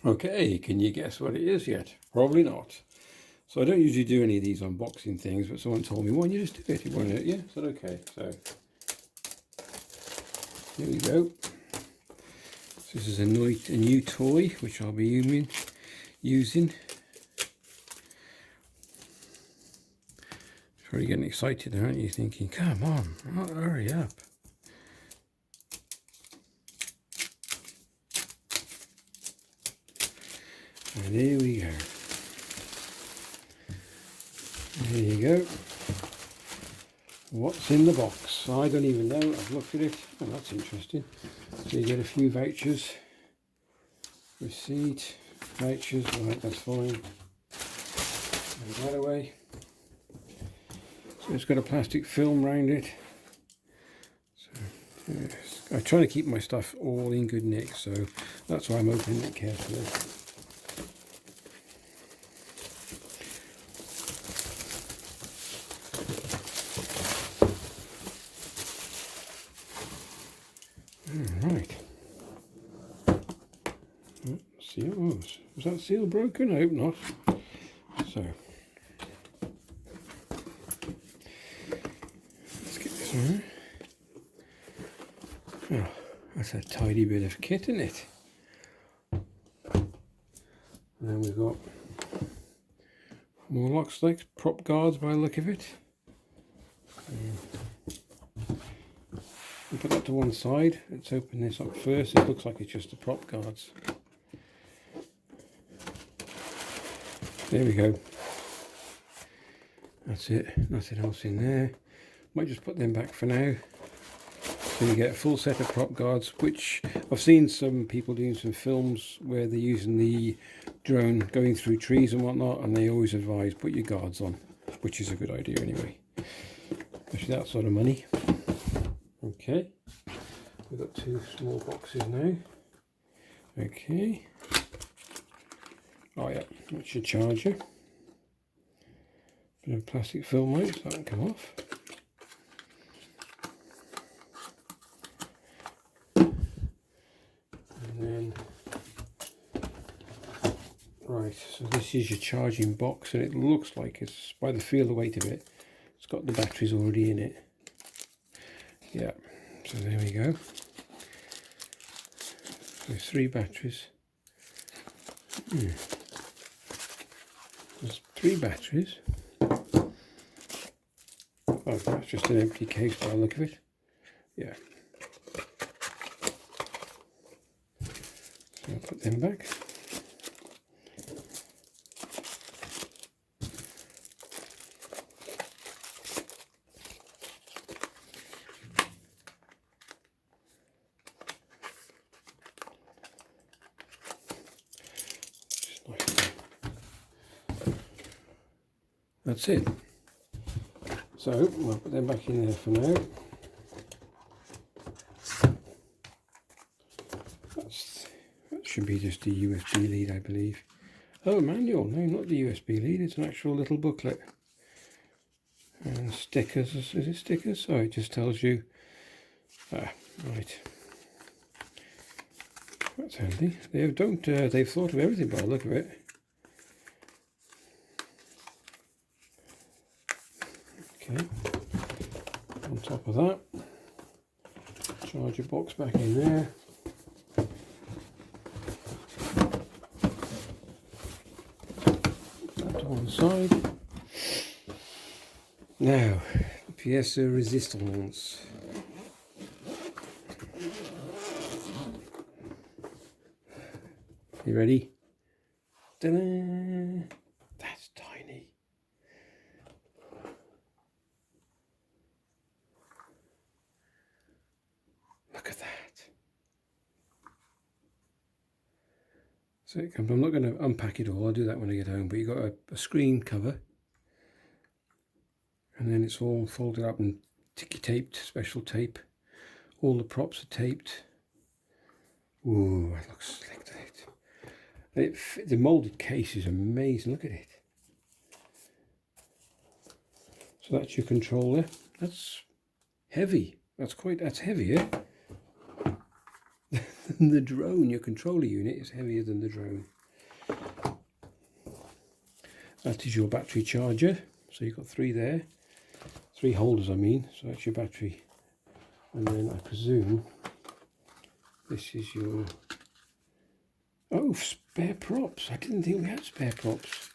Okay, can you guess what it is yet? Probably not. So I don't usually do any of these unboxing things, but someone told me, why don't you just do it? You want to do it? Yeah, is that okay? So here we go. So this is a new toy, which I'll be using. Probably getting excited, aren't you? Thinking, come on, hurry up. And here we go. There you go. What's in the box? I don't even know. I've looked at it. Oh, that's interesting. So you get a few vouchers. Receipt. Vouchers. Right, that's fine. Move that away. So it's got a plastic film around it. So yes. I try to keep my stuff all in good nick, so that's why I'm opening it carefully. Right. Seal. Oh, was that seal broken? I hope not. So let's get this on. Oh, that's a tidy bit of kit in it. And then we've got more lock slicks, prop guards by the look of it. We'll put that to one side. Let's open this up first. It looks like it's just the prop guards. There we go. That's it. Nothing else in there. Might just put them back for now. So you get a full set of prop guards, which I've seen some people doing some films where they're using the drone going through trees and whatnot, and they always advise put your guards on, which is a good idea anyway, especially that sort of money. Okay, we've got two small boxes now. Okay. Oh yeah, that's your charger. Bit of plastic film out, so that won't come off. And then, right, so this is your charging box, and it looks like it's, by the feel, the weight of it, it's got the batteries already in it. Yeah, so there we go. There's 3 batteries. There's 3 batteries. Oh, that's just an empty case by the look of it. Yeah. So I'll put them back. That's it. So we'll put them back in there for now. That should be just a USB lead, I believe. Oh, manual. No, not the USB lead. It's an actual little booklet. And stickers. Is it stickers? Oh, it just tells you. Ah, right. That's handy. They've thought of everything by the look of it. Okay. On top of that, charger box back in there. That to one side. Now, pièce de résistance. You ready? Ta-da! That's tiny. Look at that. So it comes. I'm not going to unpack it all. I'll do that when I get home. But you've got a screen cover, and then it's all folded up and ticky taped, special tape. All the props are taped. Ooh, that looks slick. The molded case is amazing. Look at it. So that's your controller. That's heavy. That's heavy, yeah? than the drone. Your controller unit is heavier than the drone. That is your battery charger. So you've got 3 there. 3 holders, I mean. So that's your battery. And then I presume this is your... Oh, spare props. I didn't think we had spare props.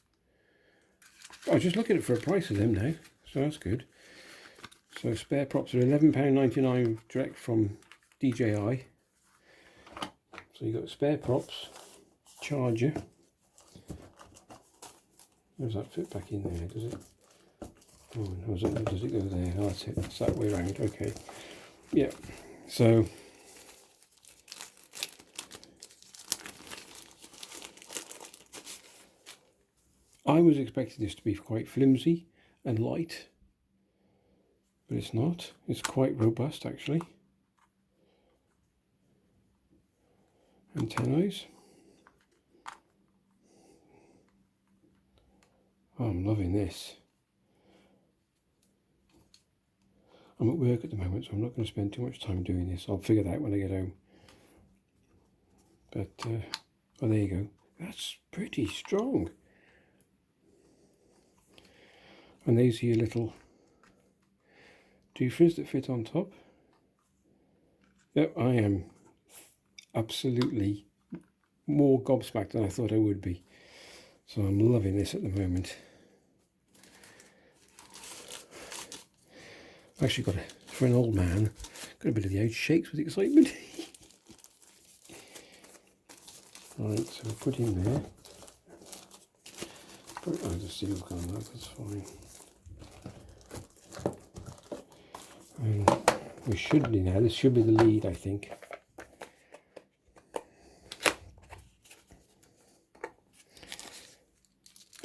I was just looking for a price of them now. So that's good. So spare props are £11.99 direct from DJI. So you've got spare props, charger. Does that fit back in there, does it? Oh, no, does it go there? Oh, that's it. It's that way around. Okay. Yeah. So I was expecting this to be quite flimsy and light, but it's not. It's quite robust, actually. Antennas. Oh, I'm loving this. I'm at work at the moment, so I'm not going to spend too much time doing this. I'll figure that out when I get home. But, oh, there you go. That's pretty strong. And these are your little doofers that fit on top. Yep, I am absolutely more gobsmacked than I thought I would be. So I'm loving this at the moment. I've actually got for an old man, got a bit of the age, shakes with excitement. Right, so we'll put in there. Oh, the seal's gone, that's fine. And we should be now, this should be the lead, I think.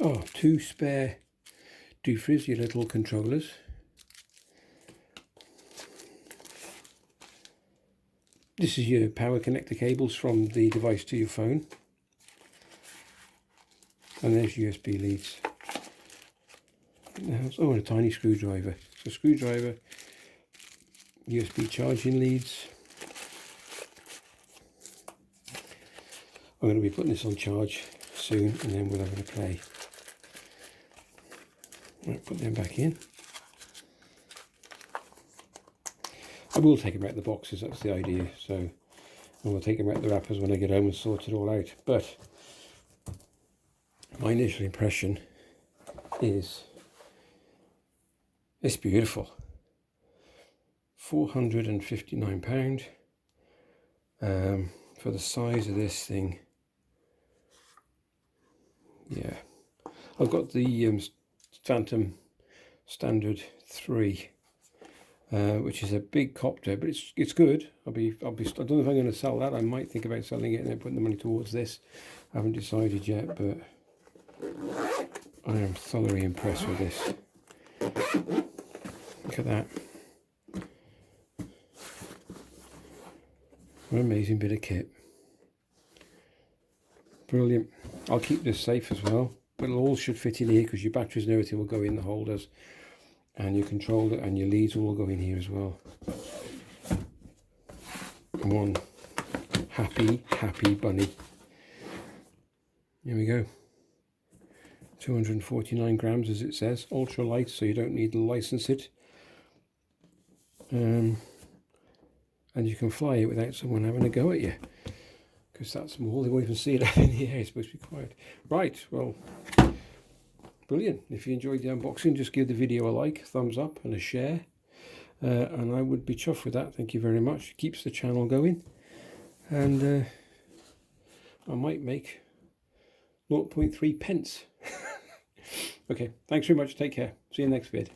Oh, 2 spare doofers, your little controllers. This is your power connector cables from the device to your phone. And there's USB leads. Oh, and a tiny screwdriver. So screwdriver, USB charging leads. I'm going to be putting this on charge soon, and then we'll have a play. Right, put them back in. I will take them out the boxes, that's the idea. So, and we'll take them out the wrappers when I get home and sort it all out. But my initial impression is it's beautiful. £459 for the size of this thing. Yeah, I've got the Phantom Standard 3, which is a big copter, but it's good. I don't know if I'm going to sell that. I might think about selling it and then putting the money towards this. I haven't decided yet, but I am thoroughly impressed with this. Look at that. What an amazing bit of kit. Brilliant. I'll keep this safe as well, but it all should fit in here because your batteries and everything will go in the holders, and your controller and your leads will all go in here as well. One happy bunny. Here we go. 249 grams, as it says, ultra light, so you don't need to license it. And you can fly it without someone having a go at you, because that's small. They won't even see it up in the air. It's supposed to be quiet. Right, well, brilliant. If you enjoyed the unboxing, just give the video a like, thumbs up and a share, and I would be chuffed with that. Thank you very much. It keeps the channel going, and I might make 0.3 pence. Okay, thanks very much. Take care. See you next vid.